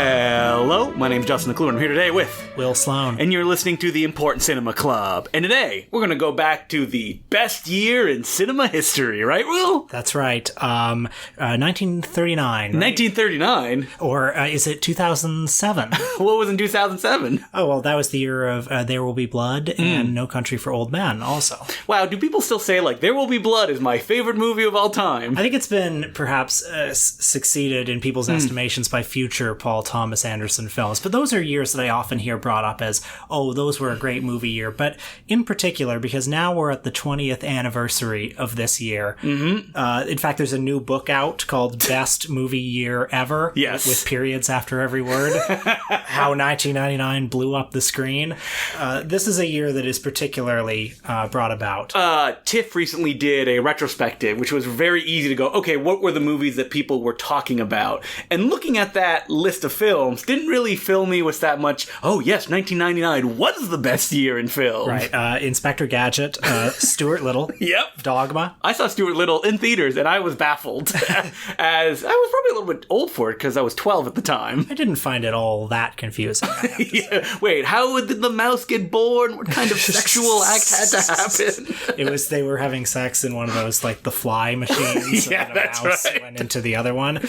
Hello, my name's Justin McClure, and I'm here today with Will Sloan. And you're listening to the Important Cinema Club. And today, we're going to go back to the best year in cinema history, right, Will? That's right. 1939. Right? 1939? Or is it 2007? What was in 2007? Oh, well, that was the year of There Will Be Blood and No Country for Old Men also. Wow, do people still say, like, There Will Be Blood is my favorite movie of all time? I think it's been perhaps succeeded in people's estimations by future Paul Thomas Anderson films. But those are years that I often hear brought up as, oh, those were a great movie year. But in particular, because now we're at the 20th anniversary of this year. Mm-hmm. In fact, there's a new book out called Best Movie Year Ever. Yes. With periods after every word. How 1999 blew up the screen. This is a year that is particularly brought about. TIFF recently did a retrospective, which was very easy to go, okay, what were the movies that people were talking about? And looking at that list of films didn't really fill me with that much, oh yes, 1999 was the best year in film. Right. Inspector Gadget, Stuart Little. Yep. Dogma. I saw Stuart Little in theaters, and I was baffled, as I was probably a little bit old for it, because I was 12 at the time. I didn't find it all that confusing. Yeah. Wait, how did the mouse get born? What kind of sexual act had to happen? They were having sex in one of those, like, the fly machines. Yeah, and a that's mouse right. went into the other one.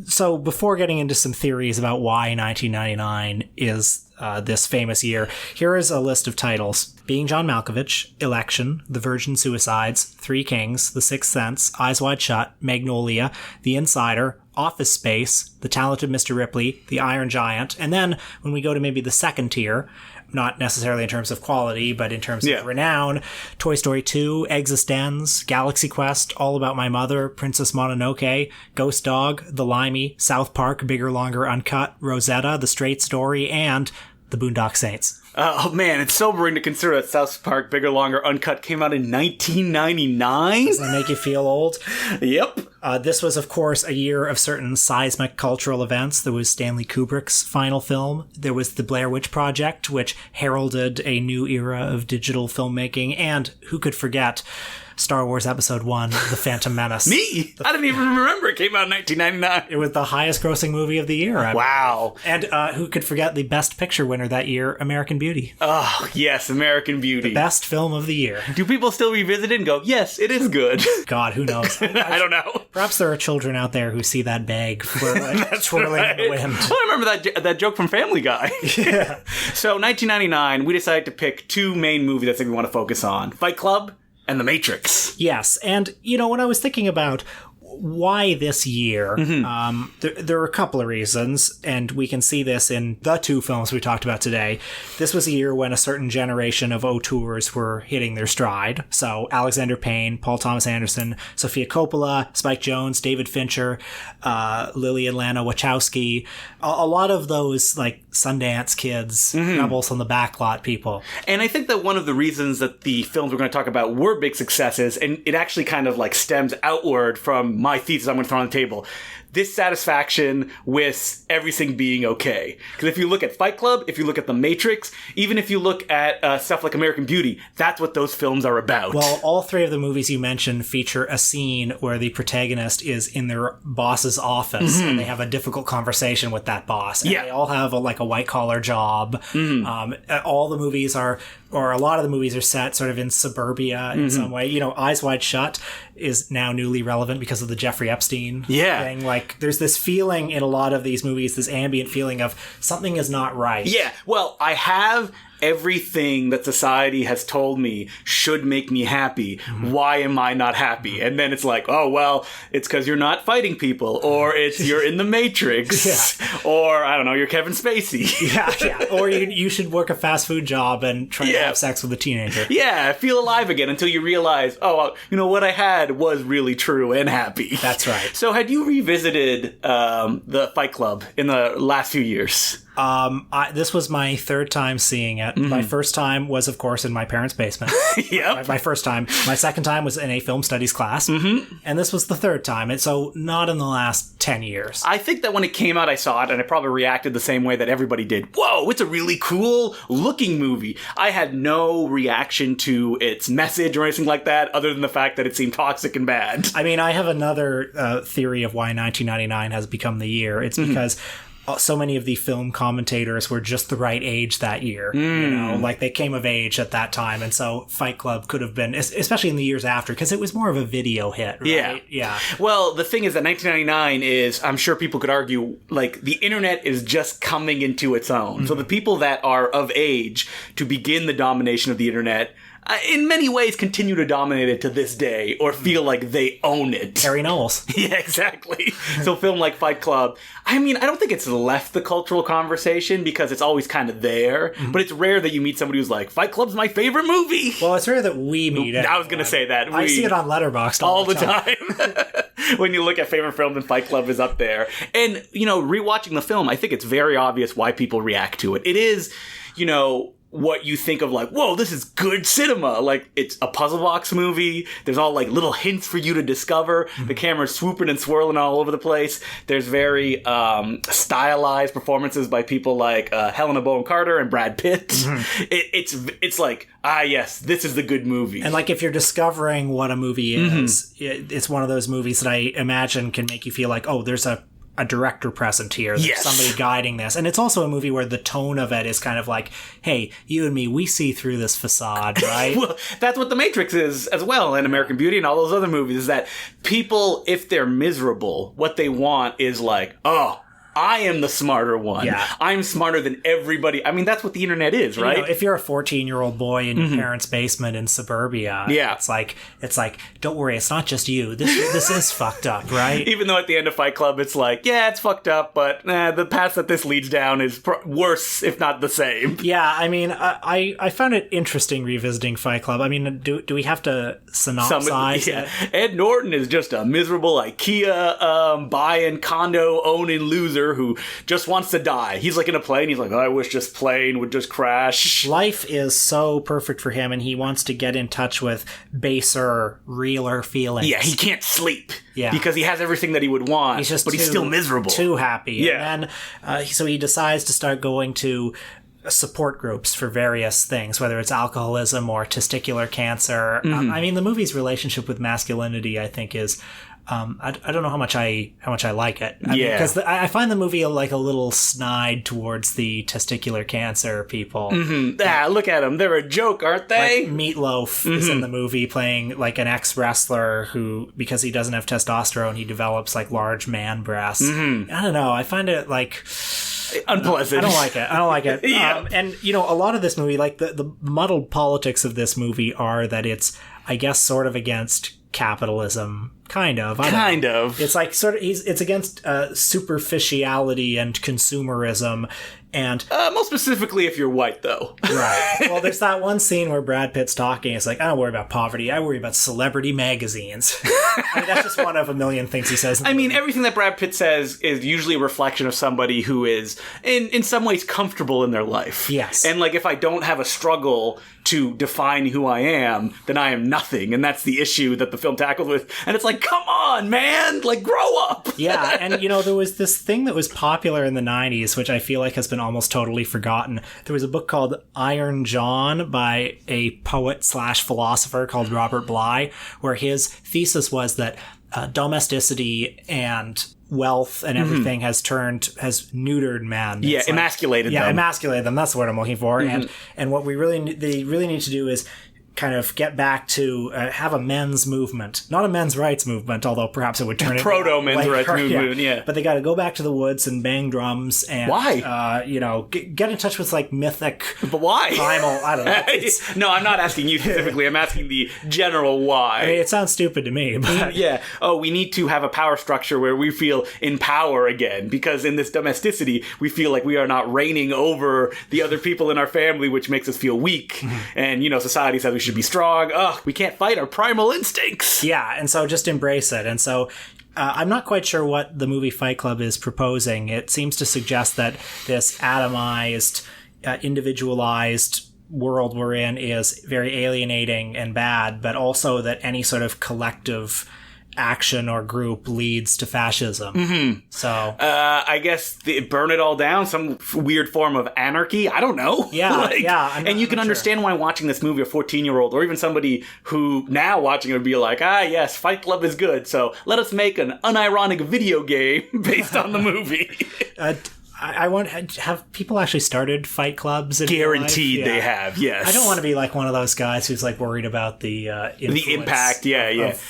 So before getting into some theories about why 1999 is this famous year, here is a list of titles. Being John Malkovich, Election, The Virgin Suicides, Three Kings, The Sixth Sense, Eyes Wide Shut, Magnolia, The Insider, Office Space, The Talented Mr. Ripley, The Iron Giant, and then when we go to maybe the second tier, not necessarily in terms of quality, but in terms of renown, Toy Story 2, Existenz, Galaxy Quest, All About My Mother, Princess Mononoke, Ghost Dog, The Limey, South Park, Bigger, Longer, Uncut, Rosetta, The Straight Story, and The Boondock Saints. Oh man, it's sobering to consider that South Park Bigger, Longer, Uncut came out in 1999. Does that make you feel old? Yep. This was, of course, a year of certain seismic cultural events. There was Stanley Kubrick's final film. There was the Blair Witch Project, which heralded a new era of digital filmmaking. And who could forget Star Wars Episode 1, The Phantom Menace. Me? I didn't even remember it came out in 1999. It was the highest grossing movie of the year. Wow. And who could forget the Best Picture winner that year, American Beauty. Oh, yes, American Beauty. The best film of the year. Do people still revisit it and go, yes, it is good? God, who knows? I don't know. Perhaps there are children out there who see that bag twirling in the wind. Well, I remember that joke from Family Guy. Yeah. So, 1999, we decided to pick two main movies I think we want to focus on. Fight Club and The Matrix. Yes, and, when I was thinking about why this year, there are a couple of reasons, and we can see this in the two films we talked about today. This was a year when a certain generation of auteurs were hitting their stride. So Alexander Payne, Paul Thomas Anderson, Sofia Coppola, Spike Jonze, David Fincher, Lillian Lana Wachowski, a lot of those like Sundance kids, Rebels on the Backlot people. And I think that one of the reasons that the films we're going to talk about were big successes, and it actually kind of like stems outward from my thesis I'm going to throw on the table. Dissatisfaction with everything being okay. Because if you look at Fight Club, if you look at The Matrix, even if you look at stuff like American Beauty, that's what those films are about. Well, all three of the movies you mentioned feature a scene where the protagonist is in their boss's office and they have a difficult conversation with that boss. And they all have a white-collar job. All the movies are, or a lot of the movies are set sort of in suburbia in some way. Eyes Wide Shut is now newly relevant because of the Jeffrey Epstein thing. Like, there's this feeling in a lot of these movies, this ambient feeling of something is not right. Yeah, well, I have everything that society has told me should make me happy. Why am I not happy? And then it's like, oh, well, it's because you're not fighting people, or it's you're in the Matrix, or, I don't know, you're Kevin Spacey. Or you should work a fast food job and try to have sex with a teenager. Yeah, feel alive again until you realize, oh, what I had was really true and happy. That's right. So had you revisited the Fight Club in the last few years? This was my third time seeing it. My first time was, of course, in my parents' basement. My first time. My second time was in a film studies class. And this was the third time. And so not in the last 10 years. I think that when it came out, I saw it, and I probably reacted the same way that everybody did. Whoa, it's a really cool looking movie. I had no reaction to its message or anything like that, other than the fact that it seemed toxic and bad. I mean, I have another theory of why 1999 has become the year. It's because so many of the film commentators were just the right age that year. You know, like they came of age at that time. And so Fight Club could have been, especially in the years after, because it was more of a video hit, right? Yeah. Well, the thing is that 1999 is, I'm sure people could argue, like, the internet is just coming into its own. So the people that are of age to begin the domination of the internet in many ways continue to dominate it to this day, or feel like they own it. Harry Knowles. Yeah, exactly. So film like Fight Club, I mean, I don't think it's left the cultural conversation because it's always kind of there, but it's rare that you meet somebody who's like, Fight Club's my favorite movie. Well, it's rare that we meet it. I was going to say that. I see it on Letterboxd all the time. When you look at favorite film, then Fight Club is up there. And, you know, rewatching the film, I think it's very obvious why people react to it. It is, you know, what you think of like, whoa, this is good cinema. Like, it's a puzzle box movie. There's all like little hints for you to discover. The camera's swooping and swirling all over the place. There's very stylized performances by people like Helena Bonham Carter and Brad Pitt. It's like, yes, this is the good movie. And like, if you're discovering what a movie is, it's one of those movies that I imagine can make you feel like, oh, there's a director present here. There's somebody guiding this. And it's also a movie where the tone of it is kind of like, hey, you and me, we see through this facade, right? Well, that's what The Matrix is as well, and American Beauty and all those other movies, is that people, if they're miserable, what they want is like, oh, I am the smarter one. Yeah. I'm smarter than everybody. I mean, that's what the internet is, right? You know, if you're a 14-year-old boy in your parents' basement in suburbia, it's like, don't worry, it's not just you. This is fucked up, right? Even though at the end of Fight Club, it's like, yeah, it's fucked up, but the path that this leads down is worse, if not the same. Yeah, I mean, I found it interesting revisiting Fight Club. I mean, do we have to synopsize it? Ed Norton is just a miserable IKEA buying, condo owning loser who just wants to die. He's like in a plane. He's like, oh, I wish this plane would just crash. Life is so perfect for him, and he wants to get in touch with baser, realer feelings. Yeah, he can't sleep. Yeah, because he has everything that he would want, he's still miserable. Too happy. Yeah. And then, so he decides to start going to support groups for various things, whether it's alcoholism or testicular cancer. I mean, the movie's relationship with masculinity, I think, is I don't know how much I like it. Because I find the movie like a little snide towards the testicular cancer people. Look at them. They're a joke, aren't they? Like Meatloaf is in the movie playing like an ex-wrestler who, because he doesn't have testosterone, he develops like large man breasts. I don't know. I find it like unpleasant. I don't like it. And you know, a lot of this movie, like the muddled politics of this movie are that it's, I guess, sort of against capitalism, kind of. It's like sort of, it's against superficiality and consumerism, and most specifically if you're white, though. Right. Well, there's that one scene where Brad Pitt's talking. It's like, I don't worry about poverty. I worry about celebrity magazines. I mean, that's just one of a million things he says. I mean, everything that Brad Pitt says is usually a reflection of somebody who is, in some ways, comfortable in their life. Yes. And like, if I don't have a struggle to define who I am, then I am nothing. And that's the issue that the film tackled with. And it's like, come on, man! Like, grow up! Yeah, and you know, there was this thing that was popular in the 90s, which I feel like has been almost totally forgotten. There was a book called Iron John by a poet/philosopher called Robert Bly, where his thesis was that domesticity and wealth and everything has neutered men. Yeah, emasculated them. Yeah, emasculated them. That's the word I'm looking for. And what they really need to do is kind of get back to have a men's movement, not a men's rights movement, although perhaps it would turn into proto men's rights movement. Yeah, but they got to go back to the woods and bang drums and why? You know, get in touch with like mythic, but why? Primal. I don't know. No, I'm not asking you specifically. I'm asking the general why. I mean, it sounds stupid to me, but yeah. Oh, we need to have a power structure where we feel in power again, because in this domesticity, we feel like we are not reigning over the other people in our family, which makes us feel weak. And you know, society says we should be strong. Ugh, we can't fight our primal instincts. Yeah, and so just embrace it. And so I'm not quite sure what the movie Fight Club is proposing. It seems to suggest that this atomized, individualized world we're in is very alienating and bad, but also that any sort of collective action or group leads to fascism. So I guess burn it all down, some weird form of anarchy. I don't know. Yeah. And you can understand why watching this movie, a 14-year-old or even somebody who now watching it would be like, yes, Fight Club is good, so let us make an unironic video game based on the movie. I want have people actually started fight clubs? Guaranteed they have. Yes. I don't want to be like one of those guys who's like worried about the impact.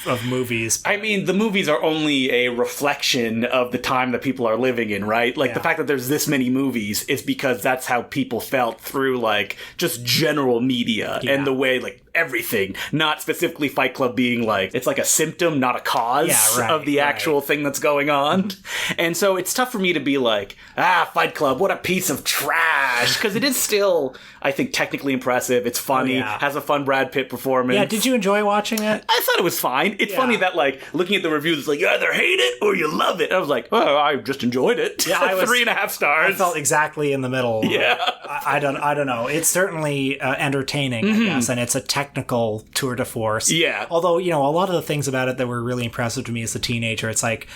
Of movies. I mean, the movies are only a reflection of the time that people are living in, right? Like the fact that there's this many movies is because that's how people felt through like just general media and the way like everything, not specifically Fight Club being like, it's like a symptom, not a cause of the actual thing that's going on. And so it's tough for me to be like, Fight Club, what a piece of trash. Because it is still, I think, technically impressive. It's funny, has a fun Brad Pitt performance. Yeah, did you enjoy watching it? I thought it was fine. It's funny that, like, looking at the reviews, it's like, you either hate it or you love it. And I was like, oh, I just enjoyed it. Yeah, I was 3.5 stars. I felt exactly in the middle. Yeah. I don't know. It's certainly entertaining, I guess, and it's a technical tour de force. Yeah. Although, a lot of the things about it that were really impressive to me as a teenager, it's like,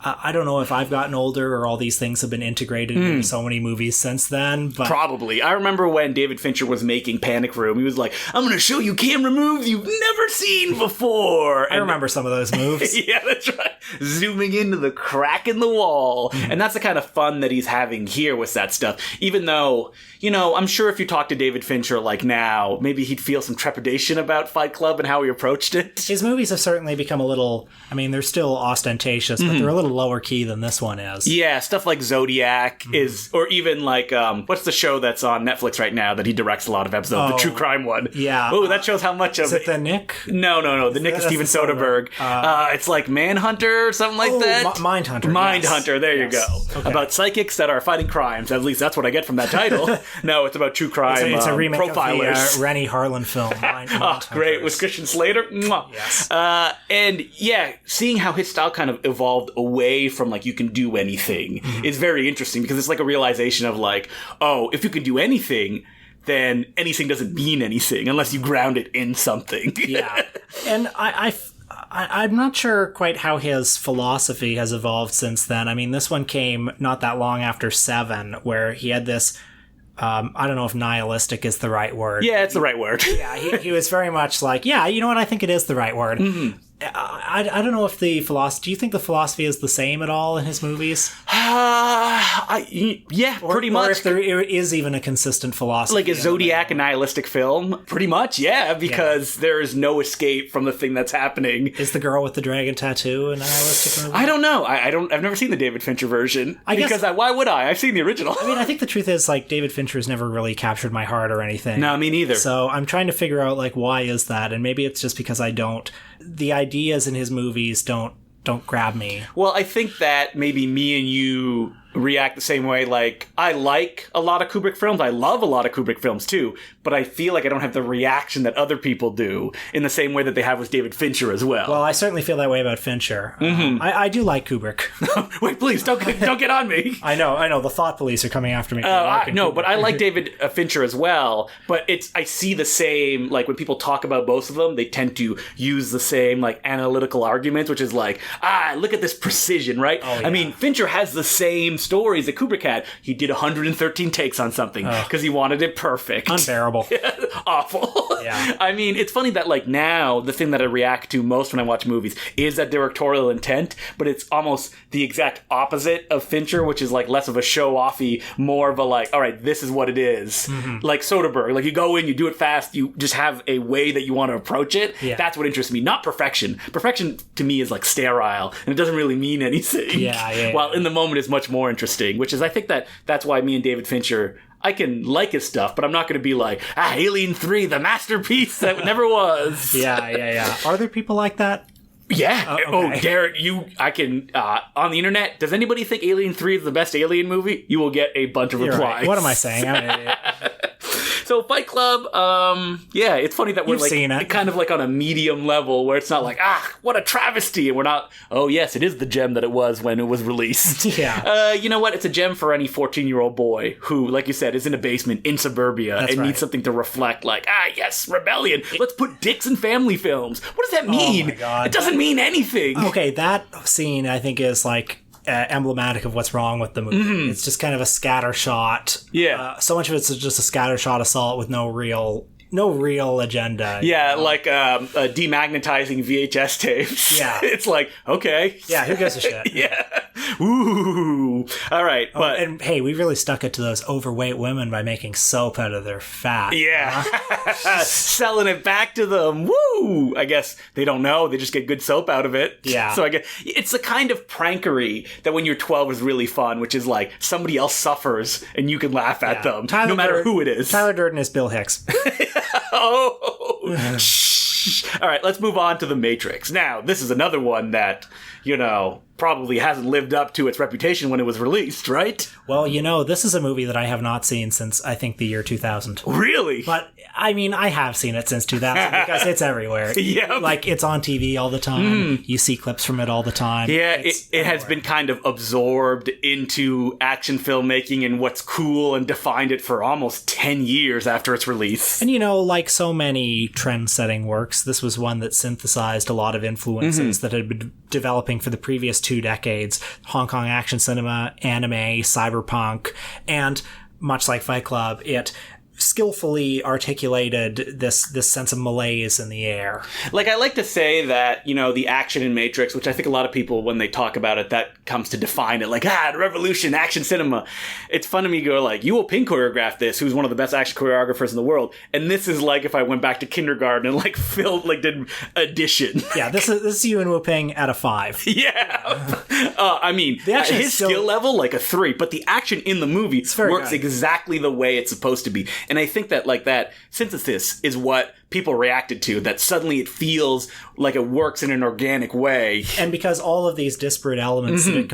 I don't know if I've gotten older or all these things have been integrated into so many movies since then. But probably. I remember when David Fincher was making Panic Room, he was like, I'm going to show you camera moves you've never seen before. I remember some of those moves. Yeah, that's right. Zooming into the crack in the wall. And that's the kind of fun that he's having here with that stuff. Even though, I'm sure if you talk to David Fincher like now, maybe he'd feel some trepidation about Fight Club and how he approached it. His movies have certainly become a little, they're still ostentatious, but they're a little lower key than this one is. Yeah, stuff like Zodiac is, or even like, what's the show that's on Netflix right now that he directs a lot of episodes? The true crime one. Yeah. Oh, that shows how much of it. Is it the Nick? No. The Nick is Steven Soderbergh. It's like Manhunter or something like that. Mindhunter. Mindhunter, there you go. Okay. About psychics that are fighting crimes. At least that's what I get from that title. No, it's about true crime it's a remake profilers. of the Rennie Harlan film. Great. With Christian Slater. Mwah. Yes. And yeah, seeing how his style kind of evolved away from like you can do anything is very interesting because it's like a realization of like, oh, if you can do anything, then anything doesn't mean anything unless you ground it in something. Yeah. And I'm not sure quite how his philosophy has evolved since then. This one came not that long after Seven, where he had this, I don't know if nihilistic is the right word. Yeah, it's the right word. Yeah, he was very much like, yeah, you know what, I think it is the right word. I don't know if do you think the philosophy is the same at all in his movies? Yeah, pretty much. Or if there is even a consistent philosophy. Like a Zodiac, a nihilistic film? Pretty much, yeah, because there is no escape from the thing that's happening. Is the girl with the dragon tattoo a nihilistic movie? I don't know. I've never seen the David Fincher version. Why would I? I've seen the original. I think the truth is, like, David Fincher has never really captured my heart or anything. No, me neither. So I'm trying to figure out, like, why is that? And maybe it's just because the ideas in his movies don't grab me. Well, I think that maybe me and you react the same way. Like, I like a lot of Kubrick films. I love a lot of Kubrick films too, but I feel like I don't have the reaction that other people do in the same way that they have with David Fincher as well. Well, I certainly feel that way about Fincher. I do like Kubrick. Wait, please don't get on me. I know. The thought police are coming after me. No, but I like David Fincher as well. But I see the same, like when people talk about both of them, they tend to use the same like analytical arguments, which is like, look at this precision, right? Oh, yeah. Fincher has the same stories that Kubrick had. He did 113 takes on something because he wanted it perfect. Unbearable. Awful. Yeah. It's funny that like now the thing that I react to most when I watch movies is that directorial intent, but it's almost the exact opposite of Fincher, which is like less of a show-offy, more of a like, all right, this is what it is. Like Soderbergh, like you go in, you do it fast, you just have a way that you want to approach it. Yeah. That's what interests me, not perfection. Perfection to me is like sterile, and it doesn't really mean anything. Yeah. While in the moment is much more interesting, which is I think that's why me and David Fincher, I can like his stuff, but I'm not going to be like, Alien 3, the masterpiece that never was. Yeah. Are there people like that? Yeah. Okay. Oh, Garrett, I can, on the internet, does anybody think Alien 3 is the best Alien movie? You will get a bunch of replies. Right. What am I saying? I'm an idiot. So Fight Club, it's funny that we're like kind of like on a medium level where it's not like, what a travesty. And we're not, oh yes, it is the gem that it was when it was released. Yeah. You know what? It's a gem for any 14-year-old boy who, like you said, is in a basement in suburbia needs something to reflect like, yes, rebellion. Let's put dicks in family films. What does that mean? Oh my God. It doesn't mean anything. Okay, that scene I think is like emblematic of what's wrong with the movie. It's just kind of a scatter shot. Yeah. So much of it's just a scatter shot assault with no real no real agenda. Yeah, like demagnetizing VHS tapes. Yeah. It's like, okay. Yeah, who gives a shit? Yeah. Ooh. All right. But and hey, we really stuck it to those overweight women by making soap out of their fat. yeah. Selling it back to them. Woo! I guess they don't know. They just get good soap out of it. Yeah. So I guess it's the kind of prankery that when you're 12 is really fun, which is like somebody else suffers and you can laugh at them no matter who it is. Tyler Durden is Bill Hicks. Oh. Shh. All right, let's move on to The Matrix. Now, this is another one that, probably hasn't lived up to its reputation when it was released, right? Well, this is a movie that I have not seen since, I think, the year 2000. Really? But, I mean, I have seen it since 2000 because it's everywhere. Yeah. Like, it's on TV all the time. You see clips from it all the time. Yeah, it has been kind of absorbed into action filmmaking and what's cool and defined it for almost 10 years after its release. And, like so many trend-setting works, this was one that synthesized a lot of influences that had been developing for the previous 2 decades. Hong Kong action cinema, anime, cyberpunk, and much like Fight Club, it skillfully articulated this sense of malaise in the air. Like, I like to say that, the action in Matrix, which I think a lot of people, when they talk about it, that comes to define it. Like, the revolution, action cinema. It's fun to me to go, like, Yu Ping choreographed this, who's one of the best action choreographers in the world. And this is like if I went back to kindergarten and, like, did addition. Yeah, this is Yu Ping at a 5. Yeah. I mean, his skill level, like a 3. But the action in the movie works exactly the way it's supposed to be. And I think that, like, that synthesis is what people reacted to, that suddenly it feels like it works in an organic way. And because all of these disparate elements that it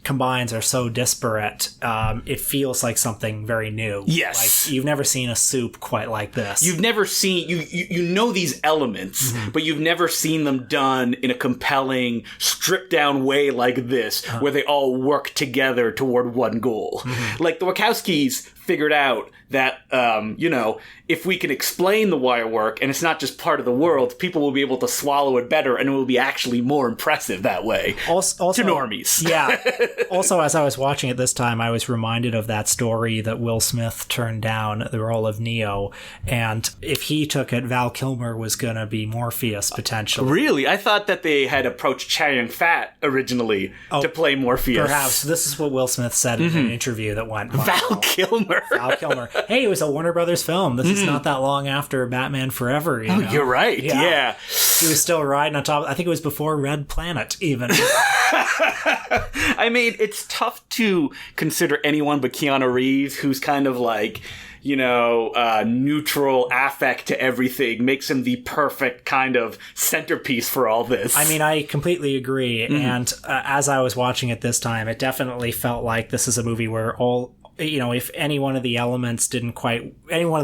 combines are so disparate, it feels like something very new. Yes. Like, you've never seen a soup quite like this. You've never seen... You know these elements, but you've never seen them done in a compelling, stripped-down way like this, where they all work together toward one goal. Like, the Wachowskis figured out that, if we can explain the wire work and it's not just part of the world, people will be able to swallow it better and it will be actually more impressive that way. Also, to normies. Yeah. Also, as I was watching it this time, I was reminded of that story that Will Smith turned down the role of Neo. And if he took it, Val Kilmer was going to be Morpheus, potentially. Really? I thought that they had approached Chow Yun-fat originally to play Morpheus. Perhaps. This is what Will Smith said in an interview that went viral. Val Kilmer. Val Kilmer. Hey, it was a Warner Brothers film. This is not that long after Batman Forever. You're right. Yeah. He was still riding on top. I think it was before Red Planet, even. I mean, it's tough to consider anyone but Keanu Reeves, who's kind of like, neutral affect to everything, makes him the perfect kind of centerpiece for all this. I mean, I completely agree. And as I was watching it this time, it definitely felt like this is a movie where if any one of the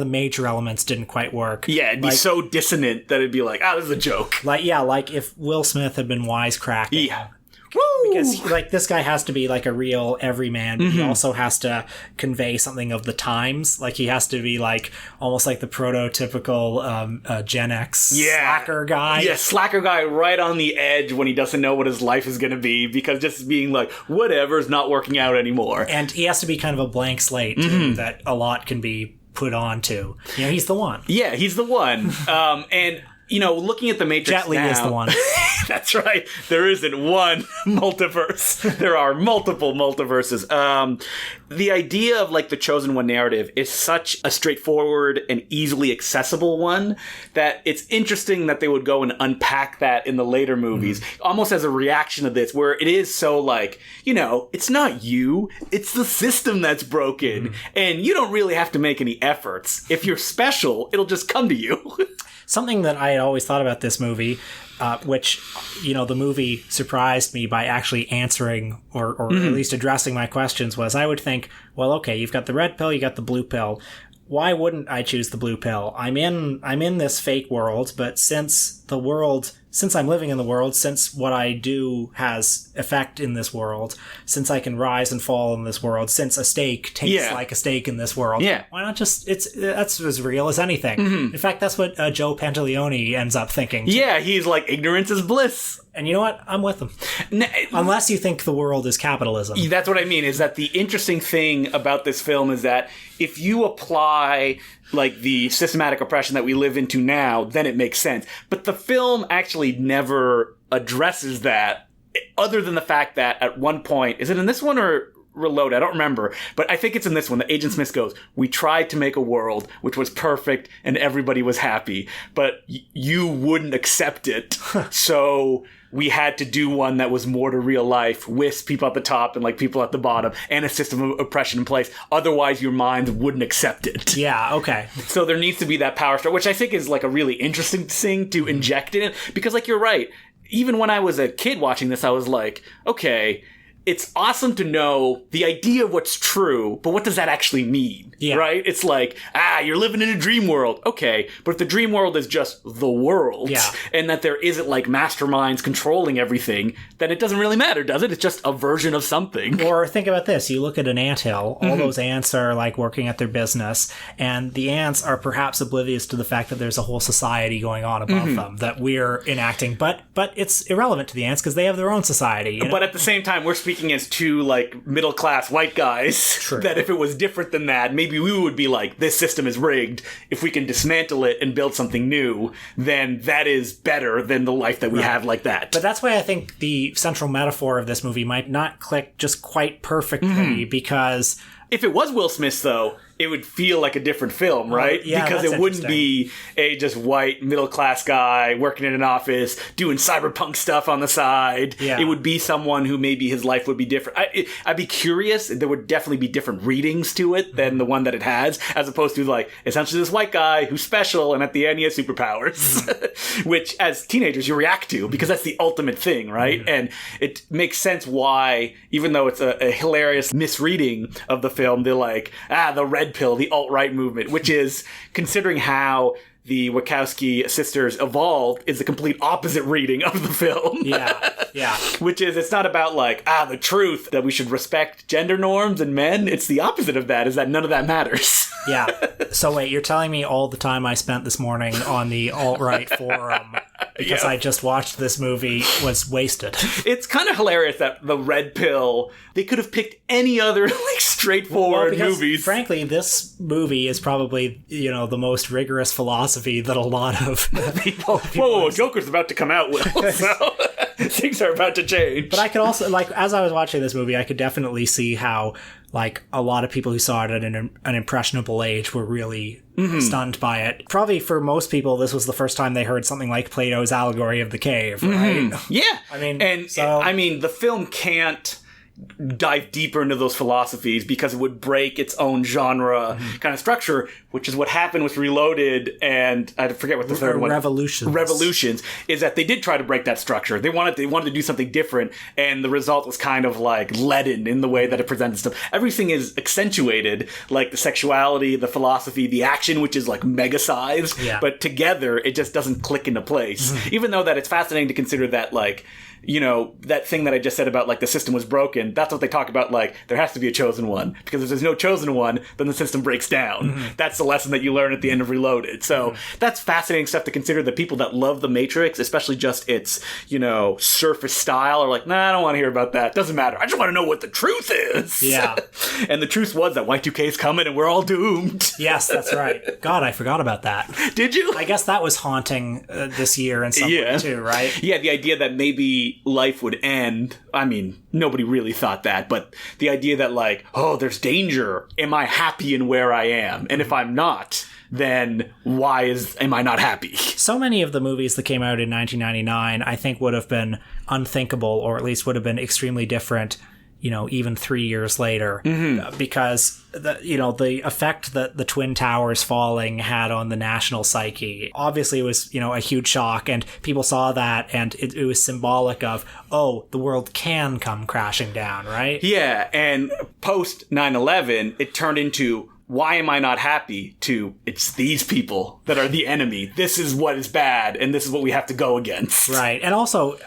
major elements didn't quite work. Yeah, it'd be so dissonant that it'd be like, this is a joke. Like if Will Smith had been wisecracking. Yeah. Woo! Because, this guy has to be, like, a real everyman, but he also has to convey something of the times. Like, he has to be, like, almost like the prototypical Gen X slacker guy. Yeah, slacker guy right on the edge when he doesn't know what his life is going to be, because just being like, whatever's not working out anymore. And he has to be kind of a blank slate, too, that a lot can be put onto. He's the one. Yeah, he's the one. And... looking at the Matrix Jet Li now, is the one. That's right. There isn't one multiverse. There are multiple multiverses. The idea of, like, the Chosen One narrative is such a straightforward and easily accessible one that it's interesting that they would go and unpack that in the later movies, almost as a reaction to this, where it is so, like, it's not you, it's the system that's broken, and you don't really have to make any efforts. If you're special, it'll just come to you. Something that I had always thought about this movie, which, the movie surprised me by actually answering or at least addressing my questions, was I would think, well, okay, you've got the red pill, you got the blue pill. Why wouldn't I choose the blue pill? I'm in this fake world, but since I'm living in the world, since what I do has effect in this world, since I can rise and fall in this world, since a steak tastes like a steak in this world, why not that's as real as anything. In fact, that's what Joe Pantaleone ends up thinking. Yeah, he's like, ignorance is bliss. And you know what? I'm with them. Unless you think the world is capitalism. That's what I mean, is that the interesting thing about this film is that if you apply like the systematic oppression that we live into now, then it makes sense. But the film actually never addresses that, other than the fact that at one point, is it in this one or Reload? I don't remember, but I think it's in this one that Agent Smith goes, we tried to make a world which was perfect and everybody was happy, but you wouldn't accept it. So we had to do one that was more to real life, with people at the top and like people at the bottom, and a system of oppression in place. Otherwise, your minds wouldn't accept it. Yeah, okay. So there needs to be that power structure, which I think is like a really interesting thing to inject in it. Because like you're right, even when I was a kid watching this, I was like, okay, it's awesome to know the idea of what's true, but what does that actually mean? Yeah. Right? It's like, you're living in a dream world. Okay, but if the dream world is just the world, and that there isn't like masterminds controlling everything, then it doesn't really matter, does it? It's just a version of something. Or think about this. You look at an anthill, all those ants are like working at their business, and the ants are perhaps oblivious to the fact that there's a whole society going on above them that we're enacting. But it's irrelevant to the ants because they have their own society. You know? But at the same time, we're speaking as two like middle class white guys. True. That if it was different than that, maybe we would be like, this system is rigged. If we can dismantle it and build something new, then that is better than the life that we have like that. But that's why I think the central metaphor of this movie might not click just quite perfectly, because if it was Will Smith, though, it would feel like a different film, right? Yeah, because it wouldn't be a just white middle-class guy working in an office doing cyberpunk stuff on the side. Yeah. It would be someone who maybe his life would be different. I'd be curious. There would definitely be different readings to it than the one that it has, as opposed to like, essentially this white guy who's special and at the end he has superpowers, which as teenagers you react to because that's the ultimate thing, right? And it makes sense why, even though it's a hilarious misreading of the film, they're like, the red pill, the alt-right movement, which is, considering how the Wachowski sisters evolved, is the complete opposite reading of the film. Yeah. Which is, it's not about like, the truth, that we should respect gender norms and men. It's the opposite of that, is that none of that matters. Yeah. So wait, you're telling me all the time I spent this morning on the alt-right forum because I just watched this movie was wasted. It's kind of hilarious that the red pill, they could have picked any other like straightforward movies. Frankly, this movie is probably, the most rigorous philosophy that a lot of people Whoa, Joker's about to come out, Will. So things are about to change. But I could also, like, as I was watching this movie, I could definitely see how, like, a lot of people who saw it at an impressionable age were really stunned by it. Probably for most people, this was the first time they heard something like Plato's allegory of the cave, right? Yeah. I mean, the film can't dive deeper into those philosophies because it would break its own genre kind of structure, which is what happened with Reloaded and I forget what the third one. Revolutions is that they did try to break that structure. They wanted to do something different, and the result was kind of like leaden in the way that it presented stuff. Everything is accentuated, like the sexuality, the philosophy, the action, which is like mega sized, but together it just doesn't click into place. Even though that it's fascinating to consider that, like, that thing that I just said about, like, the system was broken, that's what they talk about, like, there has to be a chosen one. Because if there's no chosen one, then the system breaks down. That's the lesson that you learn at the end of Reloaded. So that's fascinating stuff to consider. The people that love The Matrix, especially just its, surface style, are like, nah, I don't want to hear about that. Doesn't matter. I just want to know what the truth is. Yeah. And the truth was that Y2K is coming and we're all doomed. Yes, that's right. God, I forgot about that. Did you? I guess that was haunting this year in some way too, right? Yeah, the idea that maybe life would end. I mean, nobody really thought that, but the idea that, like, there's danger. Am I happy in where I am? And if I'm not, then am I not happy? So many of the movies that came out in 1999, I think, would have been unthinkable, or at least would have been extremely different, even 3 years later, because the effect that the Twin Towers falling had on the national psyche obviously was, a huge shock, and people saw that, and it was symbolic of, the world can come crashing down, right? Yeah, and post 9/11, it turned into, why am I not happy? To, it's these people that are the enemy. This is what is bad, and this is what we have to go against. Right, and also,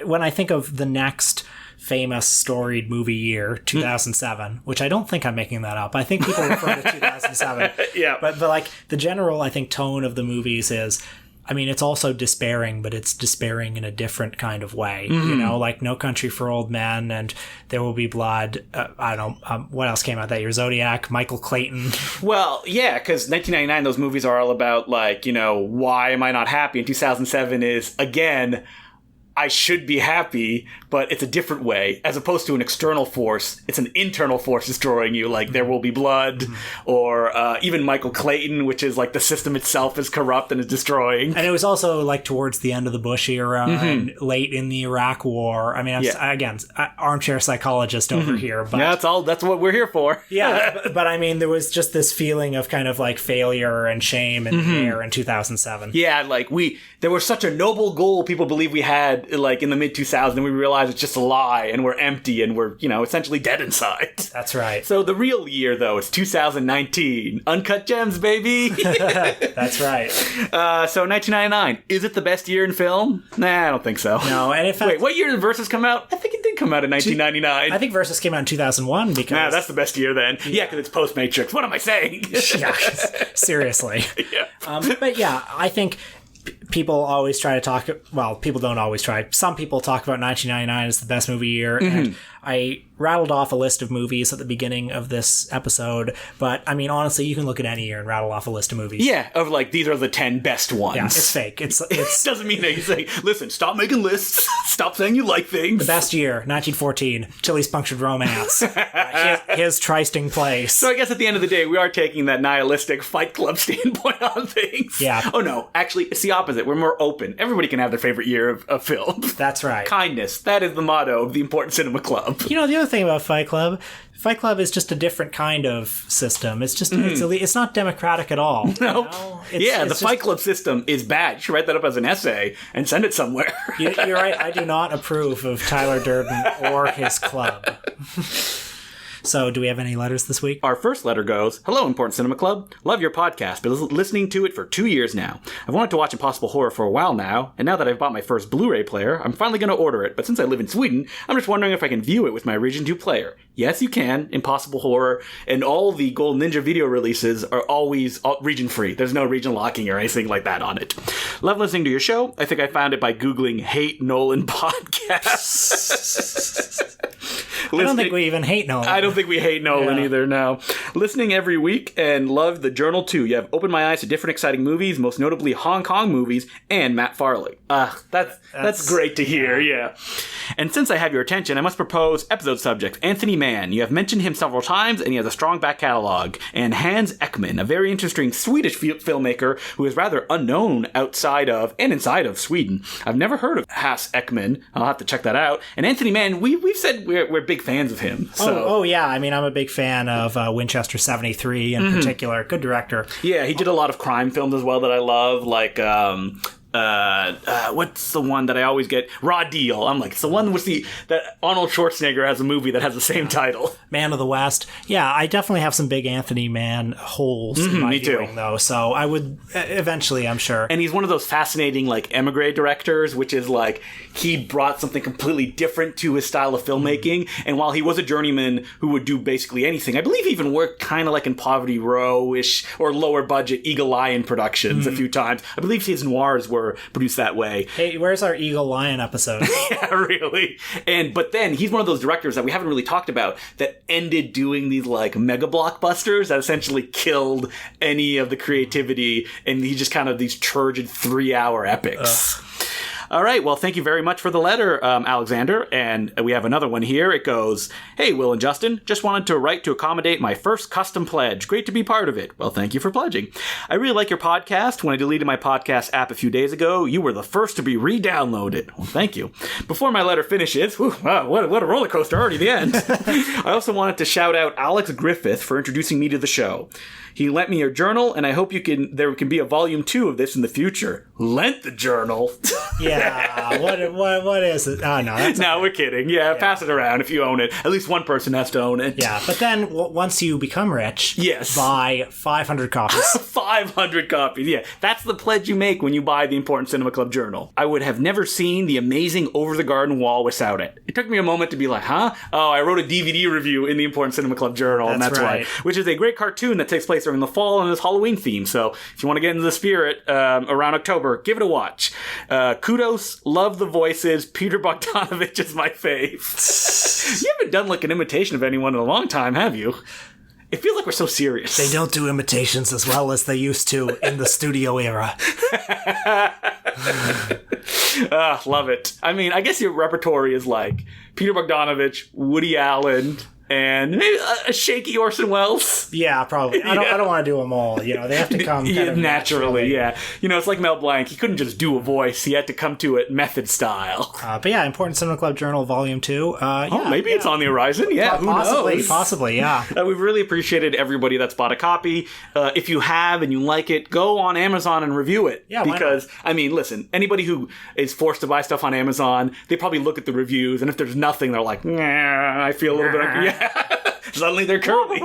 when I think of the next famous storied movie year, 2007, which I don't think I'm making that up. I think people refer to 2007. Yeah. But like the general, I think, tone of the movies is, I mean, it's also despairing, but it's despairing in a different kind of way. You know, like No Country for Old Men and There Will Be Blood. I don't know, what else came out that year? Zodiac, Michael Clayton. Well, yeah, because 1999, those movies are all about, like, you know, why am I not happy? And 2007 is, again, I should be happy, but it's a different way. As opposed to an external force, it's an internal force destroying you, like There Will Be Blood, or even Michael Clayton, which is like the system itself is corrupt and is destroying. And it was also like towards the end of the Bush era and late in the Iraq War. I mean, again, armchair psychologist over here. But That's what we're here for. Yeah, but I mean, there was just this feeling of kind of like failure and shame in the air in 2007. Yeah, like there was such a noble goal people believe we had, like in the mid 2000s, and we realized it's just a lie, and we're empty, and we're, you know, essentially dead inside. That's right. So the real year, though, is 2019. Uncut gems, baby. That's right. So 1999, is it the best year in film? Nah, I don't think so. No, and in fact, wait, what year did Versus come out? I think it did come out in 1999. I think Versus came out in 2001 because... Nah, that's the best year then. Yeah, because it's post-Matrix. What am I saying? Yeah, seriously. Yeah. But yeah, I think people always try to talk... Well, people don't always try. Some people talk about 1999 as the best movie year, and I rattled off a list of movies at the beginning of this episode, but I mean, honestly, you can look at any year and rattle off a list of movies. Yeah, of like, these are the 10 best ones. Yeah, it's fake. It doesn't mean that you say, listen, stop making lists, stop saying you like things. The best year, 1914, Chili's Punctured Romance, his trysting place. So I guess at the end of the day, we are taking that nihilistic Fight Club standpoint on things. Yeah. Oh no, actually, it's the opposite. We're more open. Everybody can have their favorite year of film. That's right. Kindness. That is the motto of the Important Cinema Club. You know, the other thing about Fight Club is just a different kind of system. It's just, it's not democratic at all. No. You know? The Fight Club system is bad. You should write that up as an essay and send it somewhere. You're right. I do not approve of Tyler Durden or his club. So, do we have any letters this week? Our first letter goes, Hello, Important Cinema Club. Love your podcast. Been listening to it for 2 years now. I've wanted to watch Impossible Horror for a while now, and now that I've bought my first Blu-ray player, I'm finally going to order it. But since I live in Sweden, I'm just wondering if I can view it with my Region 2 player. Yes, you can. Impossible Horror and all the Gold Ninja video releases are always region-free. There's no region locking or anything like that on it. Love listening to your show. I think I found it by Googling Hate Nolan Podcast. I don't think we even hate Nolan. I don't think we hate Nolan either, no. Listening every week and love the journal too. You have opened my eyes to different exciting movies, most notably Hong Kong movies and Matt Farley. That's great to hear, yeah. And since I have your attention, I must propose episode subjects. Anthony Mann. You have mentioned him several times and he has a strong back catalog. And Hans Ekman, a very interesting Swedish filmmaker who is rather unknown outside of and inside of Sweden. I've never heard of Hans Ekman. I'll have to check that out. And Anthony Mann, we've said we're big fans of him. So. Oh, yeah. I mean, I'm a big fan of Winchester 73 in particular. Good director. Yeah, he did a lot of crime films as well that I love, like what's the one that I always get? Raw Deal. I'm like, it's the one with that Arnold Schwarzenegger has a movie that has the same title. Man of the West. Yeah, I definitely have some big Anthony Mann holes in my viewing, though. So I would eventually, I'm sure. And he's one of those fascinating, like, emigre directors, which is like, he brought something completely different to his style of filmmaking. And while he was a journeyman who would do basically anything, I believe he even worked kind of like in Poverty Row-ish or lower budget Eagle Lion productions a few times. I believe his noirs were produced that way. Hey, where's our Eagle Lion episode? Yeah, really. But then he's one of those directors that we haven't really talked about that ended doing these like mega blockbusters that essentially killed any of the creativity, and he just kind of these turgid 3-hour epics. Ugh. All right, well, thank you very much for the letter, Alexander, and we have another one here. It goes, Hey, Will and Justin, just wanted to write to accommodate my first custom pledge. Great to be part of it. Well, thank you for pledging. I really like your podcast. When I deleted my podcast app a few days ago, you were the first to be re-downloaded. Well, thank you. Before my letter finishes, wow, what a roller coaster already, the end. I also wanted to shout out Alex Griffith for introducing me to the show. He lent me your journal, and I hope there can be a volume 2 of this in the future. Lent the journal? Yeah, what is it? Oh, no. We're kidding. Yeah, pass it around if you own it. At least one person has to own it. Yeah, but then once you become rich, buy 500 copies. 500 copies, yeah. That's the pledge you make when you buy the Important Cinema Club journal. I would have never seen the amazing Over the Garden Wall without it. It took me a moment to be like, huh? Oh, I wrote a DVD review in the Important Cinema Club journal, and that's right. why. Which is a great cartoon that takes place place during the fall and it's Halloween theme. So if you want to get into the spirit around October, give it a watch. Kudos, love the voices. Peter Bogdanovich is my fave. You haven't done like an imitation of anyone in a long time, have you? It feels like we're so serious. They don't do imitations as well as they used to in the studio era. Love it. I mean, I guess your repertory is like Peter Bogdanovich, Woody Allen, and maybe a shaky Orson Welles. Yeah, probably. I don't want to do them all. You know, they have to come kind of naturally. Yeah. You know, it's like Mel Blanc. He couldn't just do a voice. He had to come to it method style. But yeah, Important Cinema Club Journal Volume 2. Maybe it's on the horizon. Yeah, who knows? Possibly, yeah. We've really appreciated everybody that's bought a copy. If you have and you like it, go on Amazon and review it. Yeah, because, I mean, listen, anybody who is forced to buy stuff on Amazon, they probably look at the reviews, and if there's nothing, they're like, nah, I feel a little bit... Suddenly they're curly.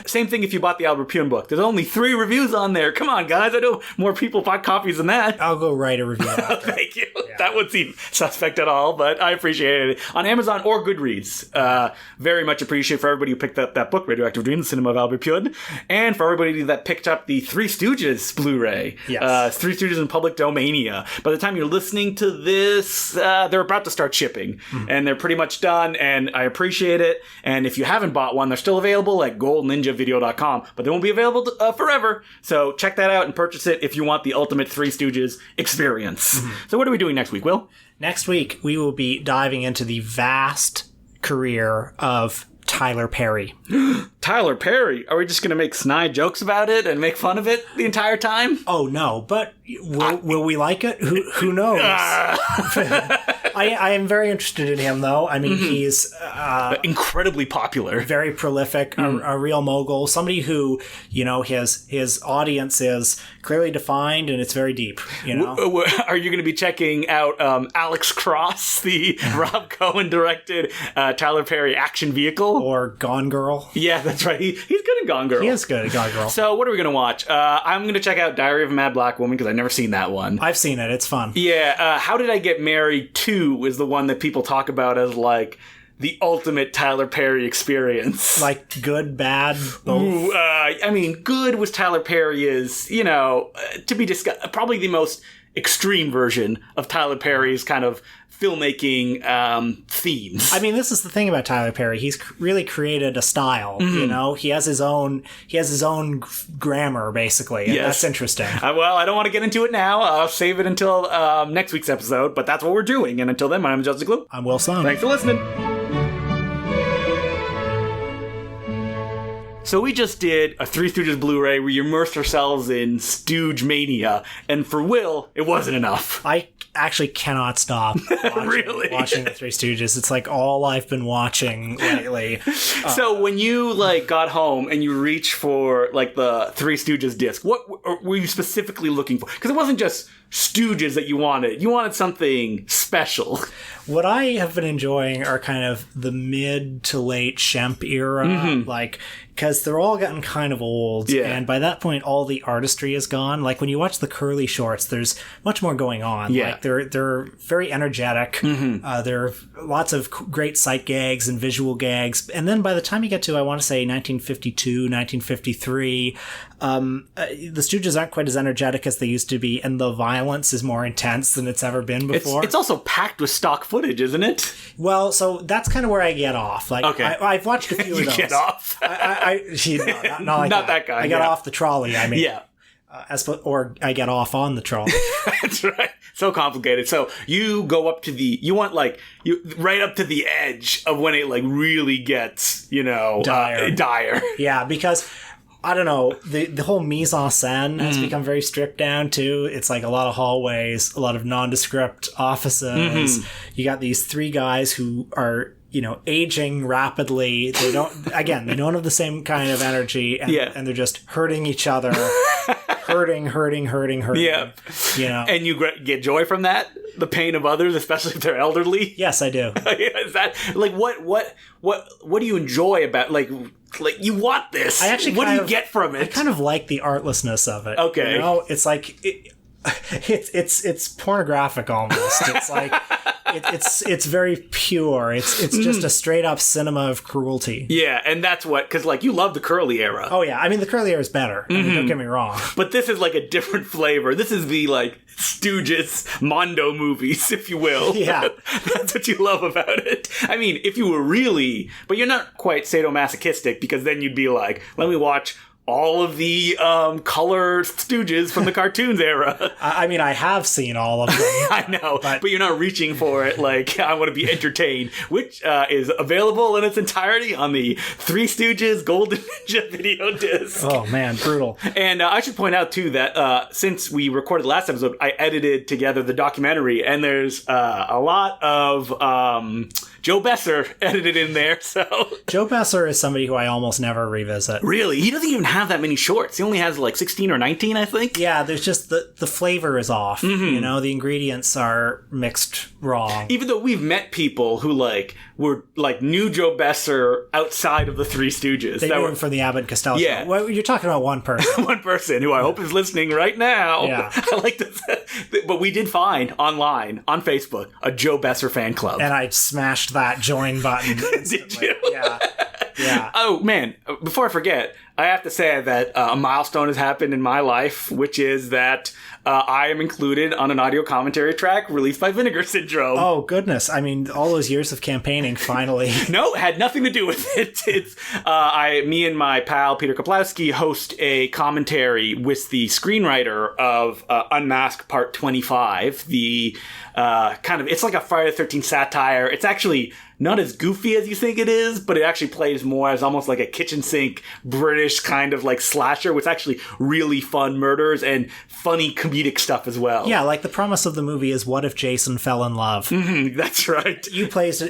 Same thing if you bought the Albert Pune book. There's only 3 reviews on there. Come on, guys. I know more people bought copies than that. I'll go write a review after. Thank you. Yeah. That wouldn't seem suspect at all, but I appreciate it. On Amazon or Goodreads. Very much appreciate for everybody who picked up that book, Radioactive Dream, The Cinema of Albert Pune, and for everybody that picked up the Three Stooges Blu-ray. Yes. Three Stooges in Public Domania. By the time you're listening to this, they're about to start shipping, and they're pretty much done, and I appreciate it. And if you haven't bought one, they're still available at goldninjavideo.com, but they won't be available forever. So check that out and purchase it if you want the ultimate Three Stooges experience. So what are we doing next week, Will? Next week, we will be diving into the vast career of Tyler Perry. Tyler Perry? Are we just going to make snide jokes about it and make fun of it the entire time? Oh, no, but will we like it? Who knows? I am very interested in him, though. I mean, he's... incredibly popular. Very prolific, a real mogul. Somebody who, you know, his audience is clearly defined and it's very deep, you know? Are you going to be checking out Alex Cross, the Rob Cohen-directed Tyler Perry action vehicle? Or Gone Girl? Yeah, that's right. He's good at Gone Girl. He is good at Gone Girl. So what are we going to watch? I'm going to check out Diary of a Mad Black Woman because I've never seen that one. I've seen it. It's fun. Yeah. How Did I Get Married 2 is the one that people talk about as like the ultimate Tyler Perry experience. Like good, bad, both? I mean, good was Tyler Perry is, you know, to be discussed, probably the most extreme version of Tyler Perry's kind of filmmaking themes. I mean, this is the thing about Tyler Perry. He's really created a style, you know? He has his own grammar, basically, and that's interesting. Well, I don't want to get into it now. I'll save it until next week's episode, but that's what we're doing. And until then, my name is Justin Glue. I'm Will Sloan. Thanks for listening. So we just did a Three Stooges Blu-ray where we immersed ourselves in Stooge mania, and for Will, it wasn't enough. I actually cannot stop watching the Three Stooges. It's like all I've been watching lately. So when you like got home and you reached for like the Three Stooges disc, what were you specifically looking for? Because it wasn't just Stooges that you wanted. You wanted something special. What I have been enjoying are kind of the mid to late Shemp era, like, because they're all gotten kind of old, and by that point, all the artistry is gone. Like, when you watch the Curly shorts, there's much more going on. Yeah. Like, they're very energetic. There are lots of great sight gags and visual gags. And then by the time you get to, I want to say, 1952, 1953, the Stooges aren't quite as energetic as they used to be, and the violence is more intense than it's ever been before. It's also packed with stock footage, isn't it? Well, so that's kind of where I get off. Like, okay. I've watched a few of those. You get off? Not that guy. I got off the trolley, I mean. Yeah. Or I get off on the trolley. That's right. So complicated. So you go up to right up to the edge of when it like really gets, you know, dire. Yeah, because I don't know, the whole mise en scène has become very stripped down too. It's like a lot of hallways, a lot of nondescript offices. You got these 3 guys who are, you know, aging rapidly. They don't have the same kind of energy, and they're just hurting each other. hurting. Yeah. You know. And you get joy from that? The pain of others, especially if they're elderly? Yes, I do. Is that like what do you enjoy about like you want this? What do you get from it? I kind of like the artlessness of it. Okay. You know, it's like it's pornographic almost. It's like it's very pure. It's just a straight up cinema of cruelty. Yeah, and that's what, because like you love the Curly era. Oh yeah, I mean the Curly era is better. I mean, don't get me wrong. But this is like a different flavor. This is the like Stooges Mondo movies, if you will. Yeah. That's what you love about it. I mean, if you were really, but you're not quite sadomasochistic, because then you'd be like, let me watch all of the color Stooges from the cartoons era. I mean, I have seen all of them. I know, but you're not reaching for it like, I want to be entertained, which is available in its entirety on the Three Stooges Golden Ninja video disc. Oh, man, brutal. And I should point out, too, that since we recorded the last episode, I edited together the documentary, and there's a lot of Joe Besser edited in there, so... Joe Besser is somebody who I almost never revisit. Really? He doesn't even have that many shorts. He only has like 16 or 19, I think. Yeah, there's just the flavor is off. You know, the ingredients are mixed wrong. Even though we've met people who like were like knew Joe Besser outside of the Three Stooges. They knew him from the Abbott and Costello Yeah. show. Well, you're talking about one person. One person who I hope is listening right now. Yeah. I like to say, but we did find online on Facebook a Joe Besser fan club. And I smashed that join button. Did you? Yeah. Yeah. Oh, man. Before I forget, I have to say that a milestone has happened in my life, which is that I am included on an audio commentary track released by Vinegar Syndrome. Oh, goodness. I mean, all those years of campaigning, finally. No, it had nothing to do with it. It's me and my pal Peter Kaplowski host a commentary with the screenwriter of Unmasked Part 25. The it's like a Friday the 13th satire. It's actually not as goofy as you think it is, but it actually plays more as almost like a kitchen sink British kind of like slasher with actually really fun murders and funny comedic stuff as well. Yeah, like the premise of the movie is what if Jason fell in love? That's right. You played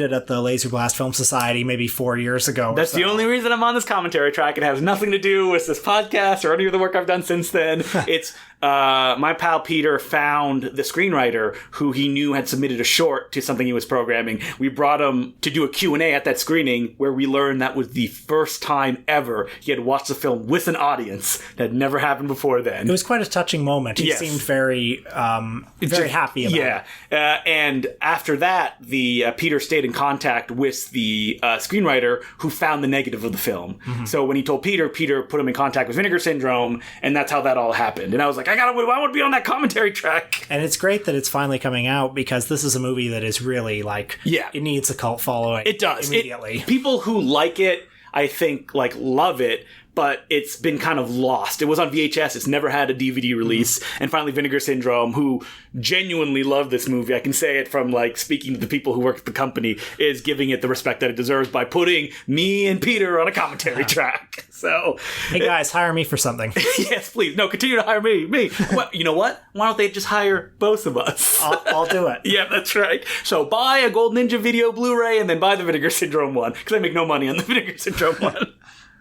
it at the Laser Blast Film Society maybe 4 years ago. That's the only reason I'm on this commentary track. It has nothing to do with this podcast or any of the work I've done since then. It's my pal Peter found the screenwriter who he knew had submitted a short to something he was programming. We brought him to do a Q&A at that screening where we learned that was the first time ever he had watched the film with an audience. That had never happened before then. It was quite a touching moment. He seemed very happy about it. Yeah. And after that, Peter stayed in contact with the screenwriter who found the negative of the film. So when he told Peter put him in contact with Vinegar Syndrome, and that's how that all happened. And I was like, I want to be on that commentary track. And it's great that it's finally coming out because this is a movie that is really like, it needs a cult following. It does. Immediately. People who like it, I think, like, love it, but it's been kind of lost. It was on VHS. It's never had a DVD release. And finally, Vinegar Syndrome, who genuinely love this movie, I can say it from, like, speaking to the people who work at the company, is giving it the respect that it deserves by putting me and Peter on a commentary track. So, hey, guys, hire me for something. Yes, please. No, continue to hire me. Well, you know what? Why don't they just hire both of us? I'll do it. Yeah, that's right. So buy a Gold Ninja Video Blu-ray and then buy the Vinegar Syndrome one, because I make no money on the Vinegar Syndrome one.